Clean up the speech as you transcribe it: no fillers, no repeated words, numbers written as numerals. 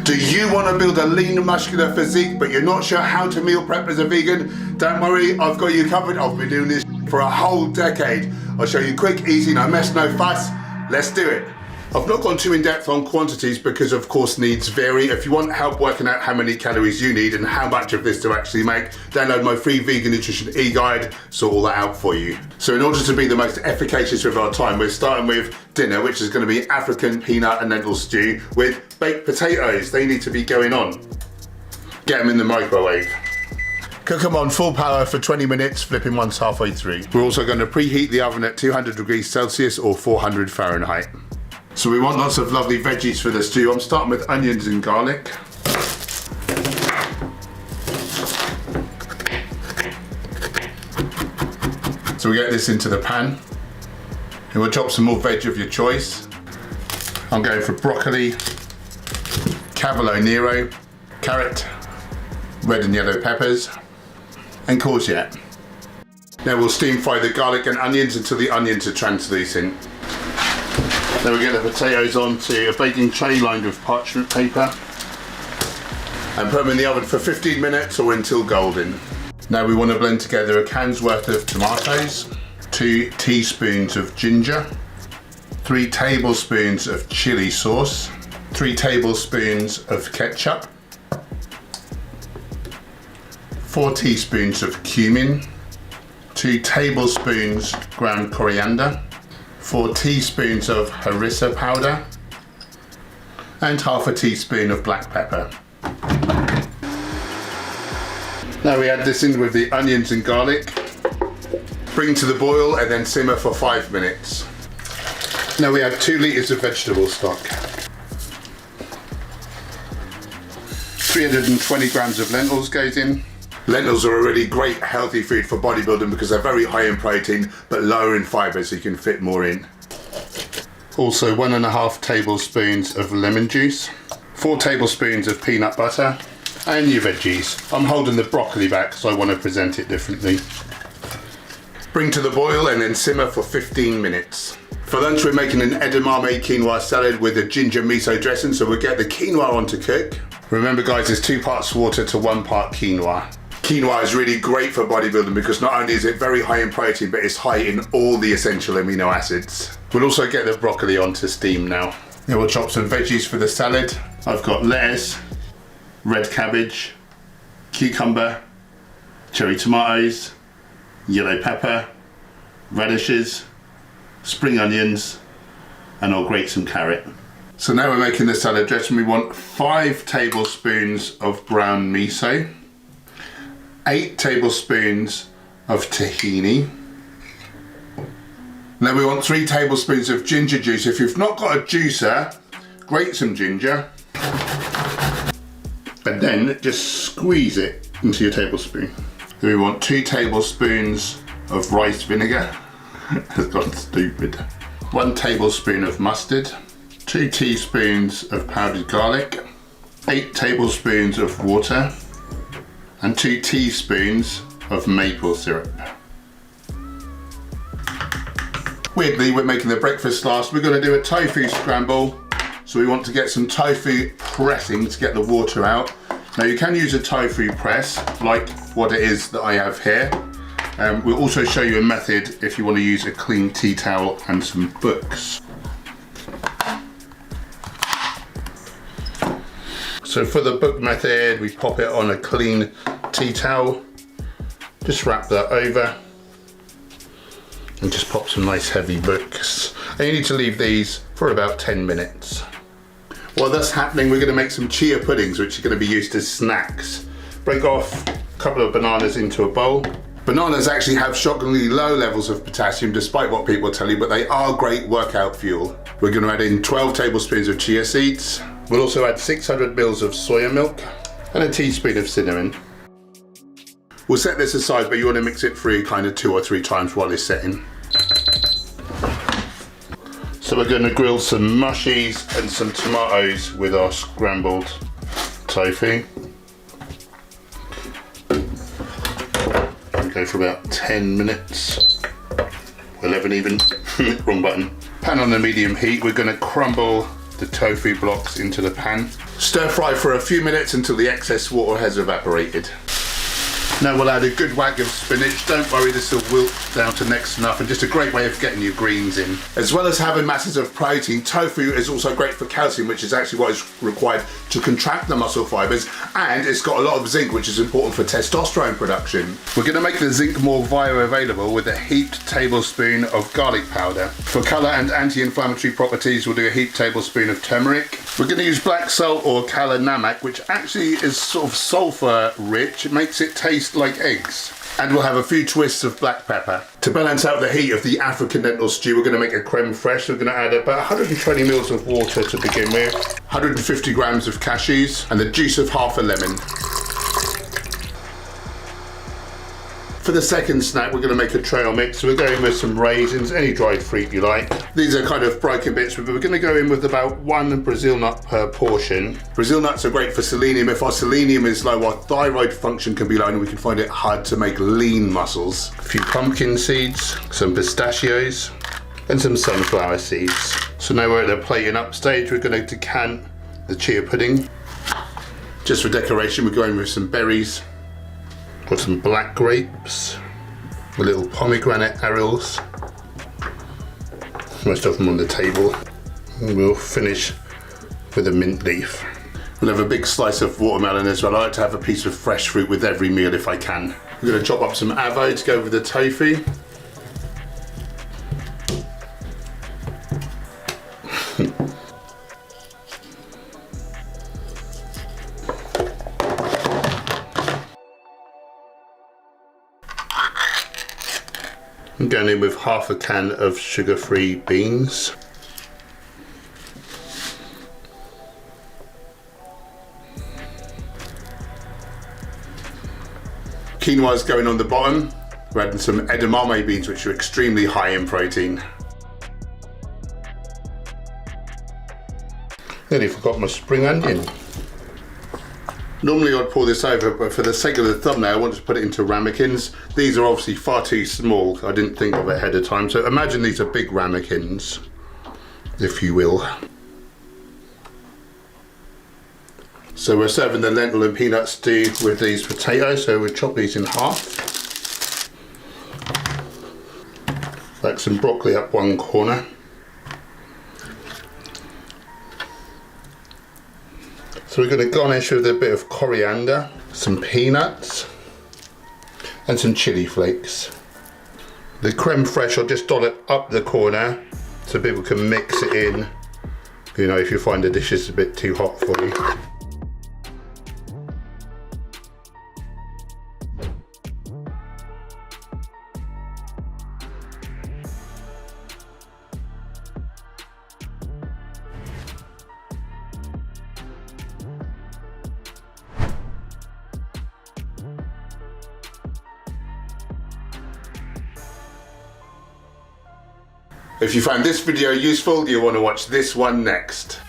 Do you want to build a lean, muscular physique, but you're not sure how to meal prep as a vegan? Don't worry, I've got you covered. I've been doing this for a whole decade. I'll show you quick, easy, no mess, no fuss. Let's do it. I've not gone too in depth on quantities because of course needs vary. If you want help working out how many calories you need and how much of this to actually make, download my free vegan nutrition e-guide, sort all that out for you. So in order to be the most efficacious with our time, we're starting with dinner, which is going to be African peanut and lentil stew with baked potatoes. They need to be going on. Get them in the microwave. Cook them on full power for 20 minutes, flipping once halfway through. We're also going to preheat the oven at 200 degrees Celsius or 400 Fahrenheit. So we want lots of lovely veggies for the stew. I'm starting with onions and garlic. So we get this into the pan. And we'll chop some more veg of your choice. I'm going for broccoli, cavolo nero, carrot, red and yellow peppers, and courgette. Now we'll steam fry the garlic and onions until the onions are translucent. Then we get the potatoes onto a baking tray lined with parchment paper and put them in the oven for 15 minutes or until golden. Now we want to blend together a can's worth of tomatoes, 2 teaspoons of ginger, 3 tablespoons of chili sauce, 3 tablespoons of ketchup, 4 teaspoons of cumin, 2 tablespoons ground coriander, 4 teaspoons of harissa powder, and half a teaspoon of black pepper. Now we add this in with the onions and garlic, bring to the boil and then simmer for 5 minutes. Now we add 2 litres of vegetable stock, 320 grams of lentils goes in. Lentils are a really great healthy food for bodybuilding because they're very high in protein but lower in fibre, so you can fit more in. Also 1.5 tablespoons of lemon juice, 4 tablespoons of peanut butter, and your veggies. I'm holding the broccoli back so I want to present it differently. Bring to the boil and then simmer for 15 minutes. For lunch we're making an edamame quinoa salad with a ginger miso dressing, so we'll get the quinoa on to cook. Remember guys, it's 2 parts water to 1 part quinoa. Quinoa is really great for bodybuilding because not only is it very high in protein, but it's high in all the essential amino acids. We'll also get the broccoli onto steam now. Then we'll chop some veggies for the salad. I've got lettuce, red cabbage, cucumber, cherry tomatoes, yellow pepper, radishes, spring onions, and I'll grate some carrot. So now we're making the salad dressing. We want 5 tablespoons of brown miso, 8 tablespoons of tahini. Then we want 3 tablespoons of ginger juice. If you've not got a juicer, grate some ginger and then just squeeze it into your tablespoon. Then we want 2 tablespoons of rice vinegar. It's gone stupid. 1 tablespoon of mustard, 2 teaspoons of powdered garlic, 8 tablespoons of water, and 2 teaspoons of maple syrup. Weirdly, we're making the breakfast last. We're going to do a tofu scramble. So we want to get some tofu pressing to get the water out. Now you can use a tofu press, like what it is that I have here. We'll also show you a method if you want to use a clean tea towel and some books. So for the book method, we pop it on a clean tea towel, just wrap that over and just pop some nice heavy books. And you need to leave these for about 10 minutes. While that's happening, we're going to make some chia puddings, which are going to be used as snacks. Break off a couple of bananas into a bowl. Bananas actually have shockingly low levels of potassium, despite what people tell you, but they are great workout fuel. We're going to add in 12 tablespoons of chia seeds. We'll also add 600 mils of soya milk and a teaspoon of cinnamon. We'll set this aside, but you want to mix it through kind of 2 or 3 times while it's setting. So we're going to grill some mushies and some tomatoes with our scrambled tofu. Go for about 10 minutes, 11 even, wrong button. Pan on a medium heat, we're going to crumble the tofu blocks into the pan. Stir fry for a few minutes until the excess water has evaporated. Now we'll add a good whack of spinach. Don't worry, this will wilt down to next to nothing. Just a great way of getting your greens in. As well as having masses of protein, tofu is also great for calcium, which is actually what is required to contract the muscle fibers, and it's got a lot of zinc, which is important for testosterone production. We're going to make the zinc more bioavailable with a heaped tablespoon of garlic powder. For colour and anti-inflammatory properties, we'll do a heaped tablespoon of turmeric. We're going to use black salt or kala namak, which actually is sort of sulphur rich. It makes it taste like eggs. And we'll have a few twists of black pepper. To balance out the heat of the African lentil stew, we're going to make a creme fraiche. We're going to add about 120 mils of water to begin with, 150 grams of cashews, and the juice of half a lemon. For the second snack, we're going to make a trail mix. So we're going with some raisins, any dried fruit you like. These are kind of broken bits, but we're going to go in with about 1 Brazil nut per portion. Brazil nuts are great for selenium. If our selenium is low, our thyroid function can be low, and we can find it hard to make lean muscles. A few pumpkin seeds, some pistachios, and some sunflower seeds. So now we're at the plating up stage. We're going to decant the chia pudding. Just for decoration, we're going with some berries. Got some black grapes, a little pomegranate arils, most of them on the table, and we'll finish with a mint leaf. We'll have a big slice of watermelon as well. I like to have a piece of fresh fruit with every meal if I can. I'm going to chop up some avo to go with the tofu. I'm going in with half a can of sugar-free beans. Quinoa is going on the bottom. We're adding some edamame beans, which are extremely high in protein. Nearly forgot my spring onion. Normally I'd pour this over, but for the sake of the thumbnail I want to put it into ramekins. These are obviously far too small. I didn't think of it ahead of time. So imagine these are big ramekins, if you will. So we're serving the lentil and peanut stew with these potatoes. So we'll chop these in half. Like some broccoli up one corner. So we're going to garnish with a bit of coriander, some peanuts, and some chili flakes. The creme fraiche I'll just dot it up the corner so people can mix it in, you know, if you find the dish is a bit too hot for you. If you found this video useful, you'll want to watch this one next.